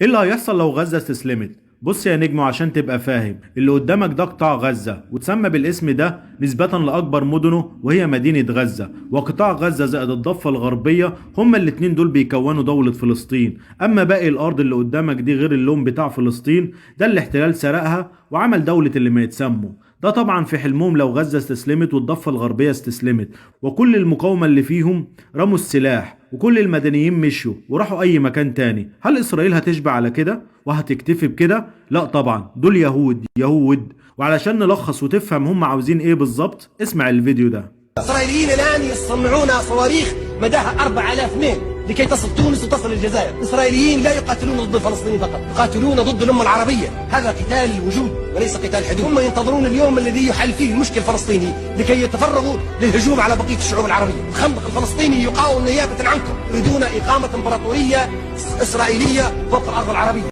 ايه اللي هيحصل لو غزة استسلمت؟ بص يا نجم، عشان تبقى فاهم، اللي قدامك ده قطاع غزة، وتسمى بالاسم ده نسبة لأكبر مدنه وهي مدينة غزة، وقطاع غزة زائد الضفة الغربية هما الاتنين دول بيكونوا دولة فلسطين. أما باقي الأرض اللي قدامك دي غير اللون بتاع فلسطين، ده الاحتلال سرقها وعمل دولة اللي ما يتسموا. ده طبعا في حلمهم لو غزة استسلمت والضفة الغربية استسلمت، وكل المقاومة اللي فيهم رموا السلاح وكل المدنيين مشوا وراحوا أي مكان تاني. هل إسرائيل هتشبع على كده وهتكتفي بكده؟ لا طبعا، دول يهود يهود. وعلشان نلخص وتفهم هم عاوزين ايه بالظبط، اسمع الفيديو ده. الإسرائيليين الآن يصنعون صواريخ مداها 4000 ميل لكي تصل تونس وتصل الجزائر. الإسرائيليين لا يقاتلون ضد الفلسطينيين فقط، يقاتلون ضد الأمة العربية. هذا قتال الوجود وليس قتال حدود. هم ينتظرون اليوم الذي يحل فيه المشكل الفلسطيني لكي يتفرغوا للهجوم على بقية الشعوب العربية. الخندق الفلسطيني يقاوم نيابة عنكم. يريدون إقامة إمبراطورية إسرائيلية فوق الأرض العربية.